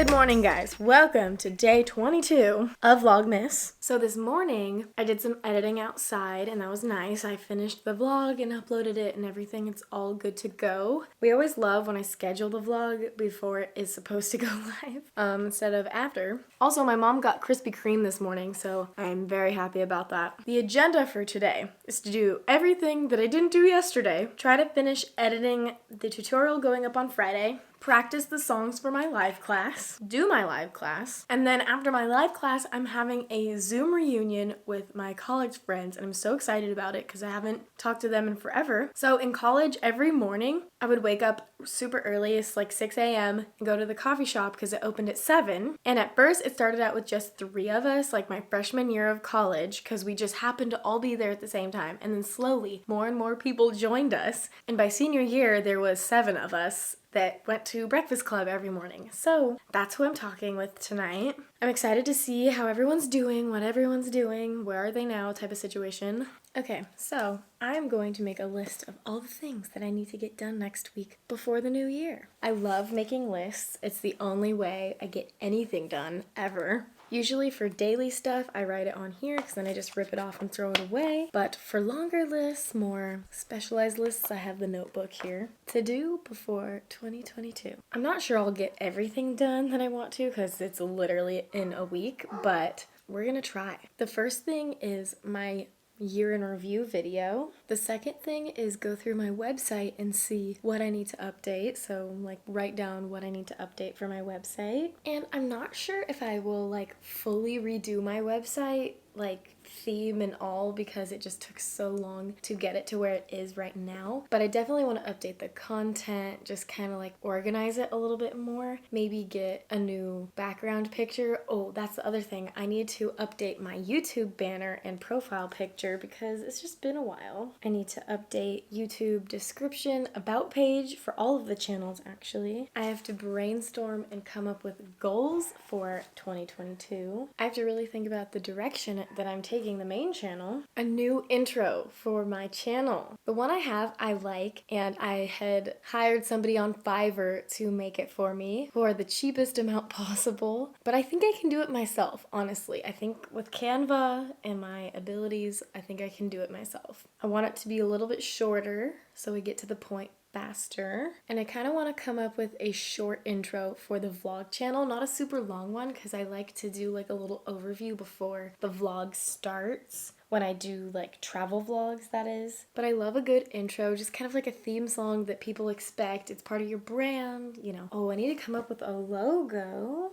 Good morning, guys. Welcome to day 22 of Vlogmas. So this morning, I did some editing outside and that was nice. I finished the vlog and uploaded it and everything. It's all good to go. We always love when I schedule the vlog before it is supposed to go live instead of after. Also, my mom got Krispy Kreme this morning, so I'm very happy about that. The agenda for today is to do everything that I didn't do yesterday, try to finish editing the tutorial going up on Friday, practice the songs for my live class, do my live class, and then after my live class, I'm having a Zoom reunion with my college friends, and I'm so excited about it because I haven't talked to them in forever. So in college, every morning, I would wake up super early, it's like 6 a.m., and go to the coffee shop because it opened at 7. And at first, it started out with just 3 of us, like my freshman year of college, because we just happened to all be there at the same time. And then slowly, more and more people joined us. And by senior year, there was 7 of us that went to breakfast club every morning. So that's who I'm talking with tonight. I'm excited to see how everyone's doing, what everyone's doing, where are they now type of situation. Okay, so I'm going to make a list of all the things that I need to get done next week before the new year. I love making lists. It's the only way I get anything done ever. Usually for daily stuff, I write it on here because then I just rip it off and throw it away. But for longer lists, more specialized lists, I have the notebook here to do before 2022. I'm not sure I'll get everything done that I want to because it's literally in a week, but we're gonna try. The first thing is my year in review video. The second thing is go through my website and see what I need to update. So like write down what I need to update for my website. And I'm not sure if I will like fully redo my website, like theme and all, because it just took so long to get it to where it is right now. But I definitely want to update the content, just kind of like organize it a little bit more, maybe get a new background picture. Oh, that's the other thing. I need to update my YouTube banner and profile picture because it's just been a while. I need to update YouTube description, about page for all of the channels actually. I have to brainstorm and come up with goals for 2022. I have to really think about the direction that I'm taking the main channel. A new intro for my channel. The one I have, I like, and I had hired somebody on Fiverr to make it for me for the cheapest amount possible, but I think I can do it myself, honestly. I think with Canva and my abilities, I think I can do it myself. I want it to be a little bit shorter so we get to the point faster, and I kind of want to come up with a short intro for the vlog channel, not a super long one because I like to do like a little overview before the vlog starts, when I do like travel vlogs, that is. But I love a good intro, just kind of like a theme song that people expect. It's part of your brand, you know. Oh, I need to come up with a logo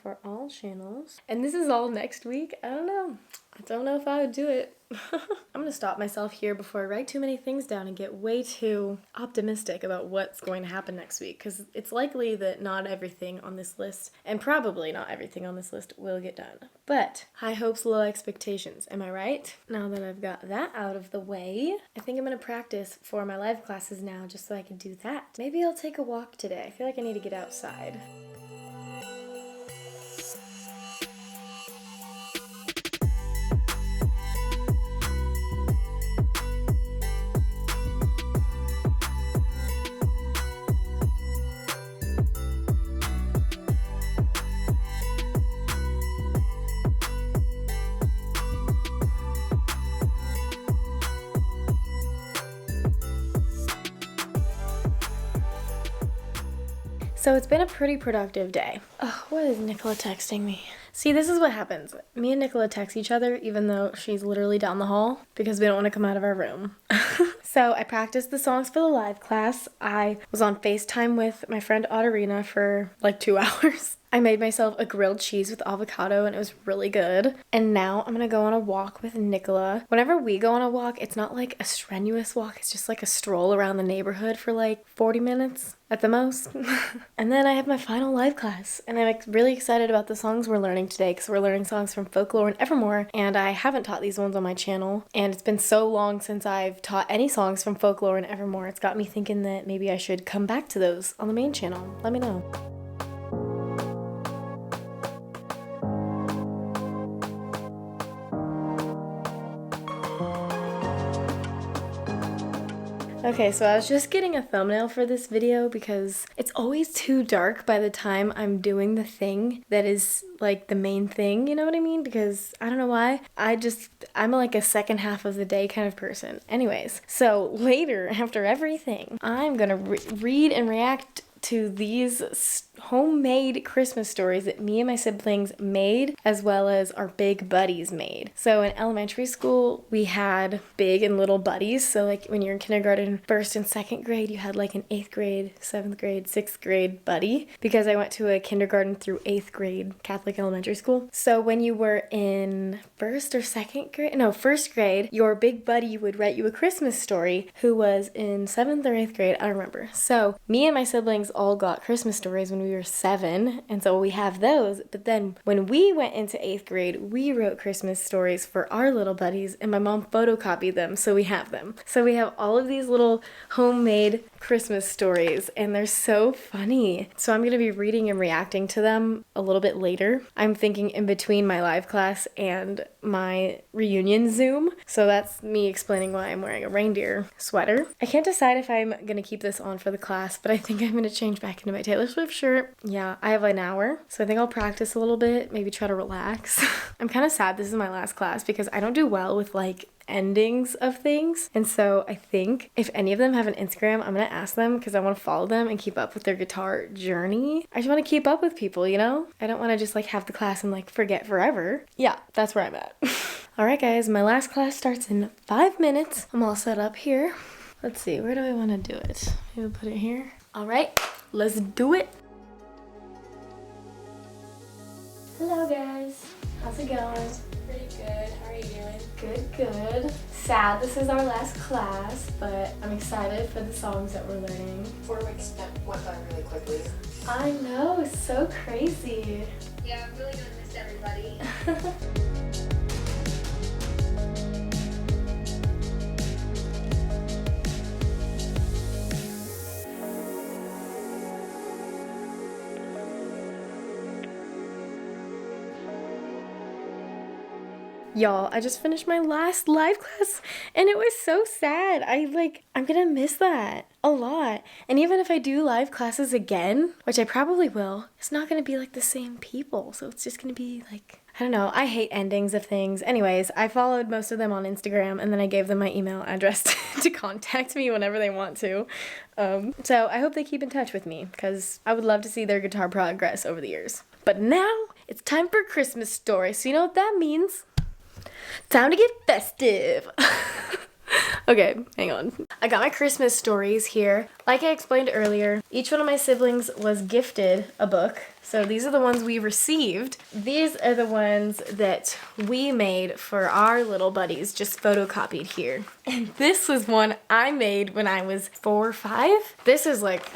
for all channels, and this is all next week. I don't know if I would do it. I'm gonna stop myself here before I write too many things down and get way too optimistic about what's going to happen next week, because it's likely that not everything on this list, and probably not everything on this list, will get done. But high hopes, low expectations. Am I right? Now that I've got that out of the way, I think I'm gonna practice for my live classes now just so I can do that. Maybe I'll take a walk today. I feel like I need to get outside. So it's been a pretty productive day. Oh, what is Nicola texting me? See, this is what happens. Me and Nicola text each other even though she's literally down the hall because we don't want to come out of our room. So I practiced the songs for the live class. I was on FaceTime with my friend Autarina for like 2 hours. I made myself a grilled cheese with avocado and it was really good. And now I'm gonna go on a walk with Nicola. Whenever we go on a walk, it's not like a strenuous walk. It's just like a stroll around the neighborhood for like 40 minutes at the most. And then I have my final live class. And I'm like really excited about the songs we're learning today because we're learning songs from Folklore and Evermore. And I haven't taught these ones on my channel. And it's been so long since I've taught any songs from Folklore and Evermore. It's got me thinking that maybe I should come back to those on the main channel. Let me know. Okay, so I was just getting a thumbnail for this video because it's always too dark by the time I'm doing the thing that is like the main thing, you know what I mean? Because I don't know why. I'm like a second half of the day kind of person. Anyways, so later, after everything, I'm gonna read and react to these homemade Christmas stories that me and my siblings made, as well as our big buddies made. So in elementary school, we had big and little buddies. So like when you're in kindergarten, first and second grade, you had like an 8th grade, 7th grade, 6th grade buddy, because I went to a kindergarten through 8th grade Catholic elementary school. So when you were in first grade, your big buddy would write you a Christmas story who was in 7th or 8th grade, I don't remember. So me and my siblings all got Christmas stories when we were 7, and so we have those. But then when we went into 8th grade, we wrote Christmas stories for our little buddies, and my mom photocopied them, so we have them. So we have all of these little homemade Christmas stories, and they're so funny. So I'm going to be reading and reacting to them a little bit later. I'm thinking in between my live class and my reunion Zoom. So that's me explaining why I'm wearing a reindeer sweater. I can't decide if I'm going to keep this on for the class, but I think I'm going to change back into my Taylor Swift shirt. Yeah, I have an hour, so I think I'll practice a little bit, maybe try to relax. I'm kind of sad this is my last class because I don't do well with like endings of things, and so I think if any of them have an Instagram, I'm gonna ask them because I want to follow them and keep up with their guitar journey. I just want to keep up with people, you know? I don't want to just like have the class and like forget forever. Yeah, that's where I'm at. Alright guys, my last class starts in 5 minutes. I'm all set up here. Let's see, where do I want to do it? Maybe we'll put it here. Alright, let's do it. Hello guys, how's it going? Pretty good. How are you doing? Good. Sad this is our last class, but I'm excited for the songs that we're learning. 4 weeks went by really quickly. I know, it's so crazy. Yeah, I'm really gonna miss everybody. Y'all, I just finished my last live class and it was so sad. I'm gonna miss that a lot. And even if I do live classes again, which I probably will, it's not gonna be like the same people. So it's just gonna be like, I don't know. I hate endings of things. Anyways, I followed most of them on Instagram and then I gave them my email address to contact me whenever they want to. So I hope they keep in touch with me because I would love to see their guitar progress over the years. But now it's time for Christmas stories. So you know what that means? Time to get festive. Okay, hang on. I got my Christmas stories here. Like I explained earlier, each one of my siblings was gifted a book. So these are the ones we received. These are the ones that we made for our little buddies, just photocopied here. And this was one I made when I was 4 or 5. This is like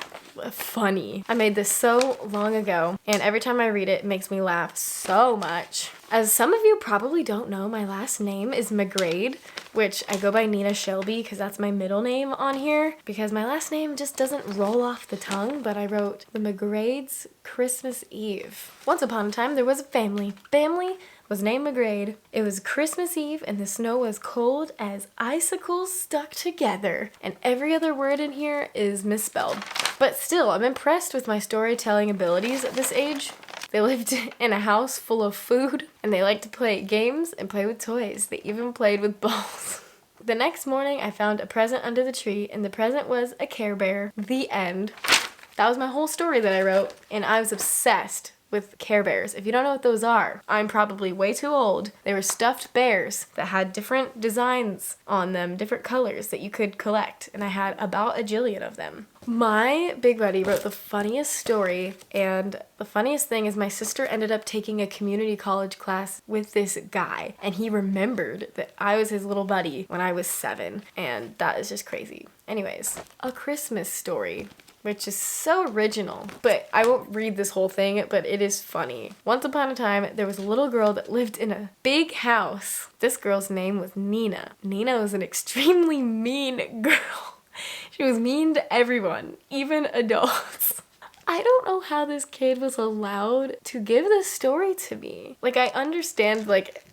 funny. I made this so long ago, and every time I read it, it makes me laugh so much. As some of you probably don't know, my last name is McGrade, which I go by Nena Shelby because that's my middle name on here, because my last name just doesn't roll off the tongue, but I wrote the McGrades Christmas Eve. Once upon a time, there was a family. Family was named McGrade. It was Christmas Eve and the snow was cold as icicles stuck together, and every other word in here is misspelled. But still, I'm impressed with my storytelling abilities at this age. They lived in a house full of food, and they liked to play games and play with toys. They even played with balls. The next morning, I found a present under the tree, and the present was a Care Bear. The end. That was my whole story that I wrote, and I was obsessed with Care Bears. If you don't know what those are, I'm probably way too old. They were stuffed bears that had different designs on them, different colors that you could collect, and I had about a jillion of them. My big buddy wrote the funniest story, and the funniest thing is my sister ended up taking a community college class with this guy, and he remembered that I was his little buddy when I was 7, and that is just crazy. Anyways, a Christmas story, which is so original, but I won't read this whole thing, but it is funny. Once upon a time, there was a little girl that lived in a big house. This girl's name was Nena. Nena was an extremely mean girl. She was mean to everyone, even adults. I don't know how this kid was allowed to give this story to me. Like, I understand, like,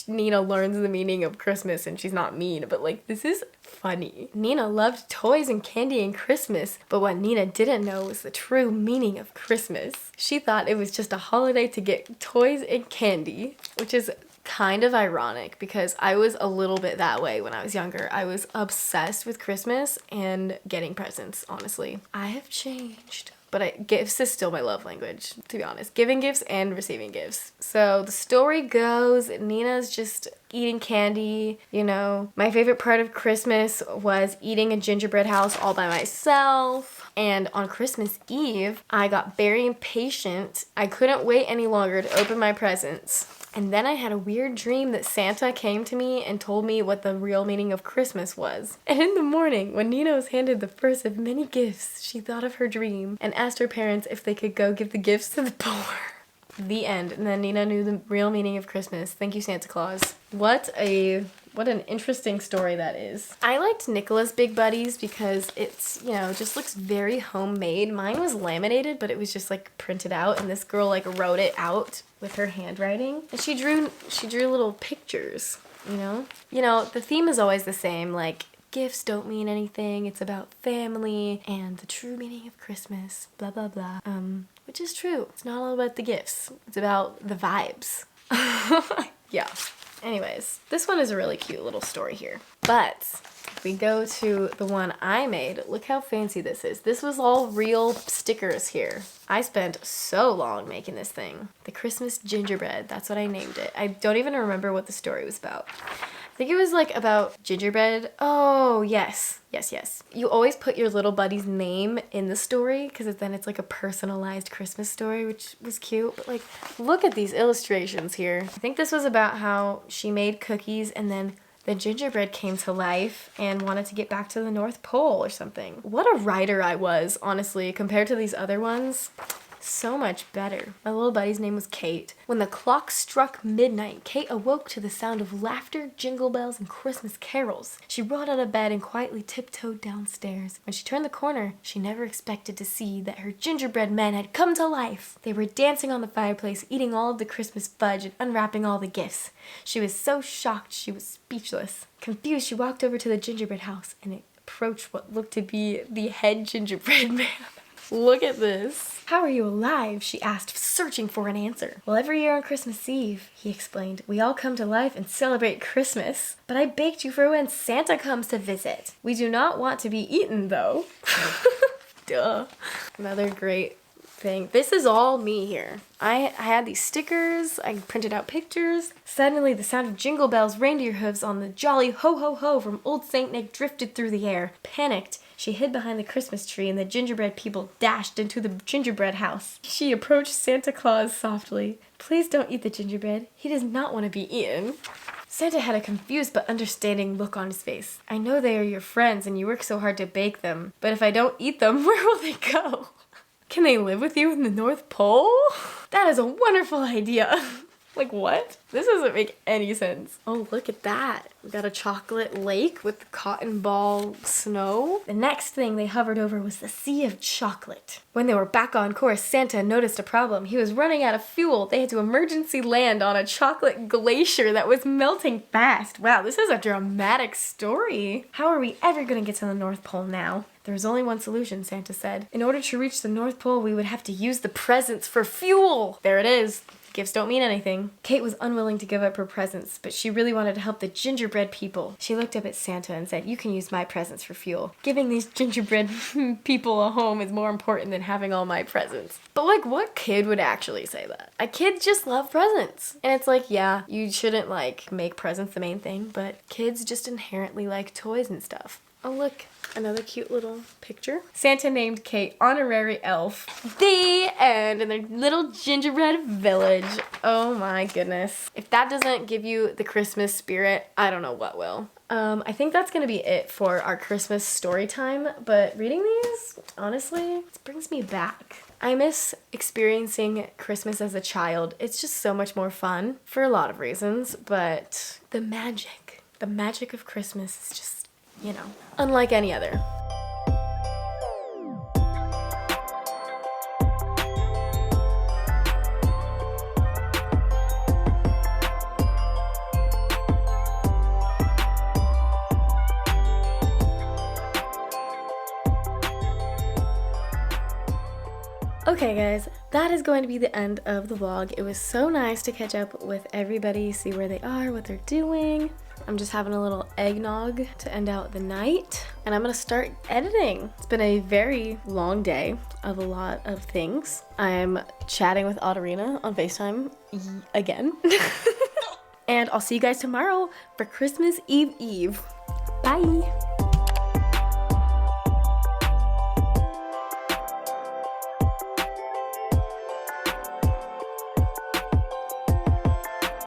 Nena learns the meaning of Christmas and she's not mean, but like, this is funny. Nena loved toys and candy and Christmas, but what Nena didn't know was the true meaning of Christmas. She thought it was just a holiday to get toys and candy, which is kind of ironic because I was a little bit that way when I was younger. I was obsessed with Christmas and getting presents, honestly. I have changed. But gifts is still my love language, to be honest. Giving gifts and receiving gifts. So the story goes, Nena's just eating candy, you know. My favorite part of Christmas was eating a gingerbread house all by myself. And on Christmas Eve, I got very impatient. I couldn't wait any longer to open my presents. And then I had a weird dream that Santa came to me and told me what the real meaning of Christmas was. And in the morning, when Nena was handed the first of many gifts, she thought of her dream and asked her parents if they could go give the gifts to the poor. The end. And then Nena knew the real meaning of Christmas. Thank you, Santa Claus. What an interesting story that is. I liked Nicola's Big Buddies because it's, you know, just looks very homemade. Mine was laminated, but it was just like printed out, and this girl like wrote it out with her handwriting. And she drew little pictures, you know? You know, the theme is always the same, like gifts don't mean anything. It's about family and the true meaning of Christmas, blah, blah, blah. Which is true. It's not all about the gifts. It's about the vibes. Yeah. Anyways, this one is a really cute little story here. But if we go to the one I made, look how fancy this is. This was all real stickers here. I spent so long making this thing. The Christmas gingerbread, that's what I named it. I don't even remember what the story was about. I think it was like about gingerbread. Oh, yes. Yes. You always put your little buddy's name in the story because then it's like a personalized Christmas story, which was cute. But like, look at these illustrations here. I think this was about how she made cookies and then the gingerbread came to life and wanted to get back to the North Pole or something. What a writer I was, honestly, compared to these other ones. So much better. My little buddy's name was Kate. When the clock struck midnight, Kate awoke to the sound of laughter, jingle bells, and Christmas carols. She rolled out of bed and quietly tiptoed downstairs. When she turned the corner, she never expected to see that her gingerbread men had come to life. They were dancing on the fireplace, eating all of the Christmas fudge and unwrapping all the gifts. She was so shocked she was speechless. Confused, she walked over to the gingerbread house and approached what looked to be the head gingerbread man. Look at this. How are you alive? She asked, searching for an answer. Well, every year on Christmas Eve, he explained, we all come to life and celebrate Christmas. But I baked you for when Santa comes to visit. We do not want to be eaten, though. Duh. Another great thing. This is all me here. I had these stickers. I printed out pictures. Suddenly, the sound of jingle bells, reindeer hooves on the jolly ho-ho-ho from Old Saint Nick drifted through the air. Panicked, she hid behind the Christmas tree and the gingerbread people dashed into the gingerbread house. She approached Santa Claus softly. Please don't eat the gingerbread. He does not want to be eaten. Santa had a confused but understanding look on his face. I know they are your friends and you work so hard to bake them, but if I don't eat them, where will they go? Can they live with you in the North Pole? That is a wonderful idea. Like, what? This doesn't make any sense. Oh, look at that. We got a chocolate lake with cotton ball snow. The next thing they hovered over was the sea of chocolate. When they were back on course, Santa noticed a problem. He was running out of fuel. They had to emergency land on a chocolate glacier that was melting fast. Wow, this is a dramatic story. How are we ever gonna get to the North Pole now? There was only one solution, Santa said. In order to reach the North Pole, we would have to use the presents for fuel. There it is. Gifts don't mean anything. Kate was unwilling to give up her presents, but she really wanted to help the gingerbread people. She looked up at Santa and said, you can use my presents for fuel. Giving these gingerbread people a home is more important than having all my presents. But like, what kid would actually say that? A kid just love presents. And it's like, yeah, you shouldn't like make presents the main thing, but kids just inherently like toys and stuff. Oh look, another cute little picture. Santa named Kate Honorary Elf. The end. In their little gingerbread village. Oh my goodness. If that doesn't give you the Christmas spirit, I don't know what will. I think that's gonna be it for our Christmas story time, but reading these, honestly, it brings me back. I miss experiencing Christmas as a child. It's just so much more fun for a lot of reasons, but the magic of Christmas is just, you know, unlike any other. Okay guys, that is going to be the end of the vlog. It was so nice to catch up with everybody, see where they are, what they're doing. I'm just having a little eggnog to end out the night, and I'm gonna start editing. It's been a very long day of a lot of things. I'm chatting with Autorina on FaceTime again. And I'll see you guys tomorrow for Christmas Eve. Bye!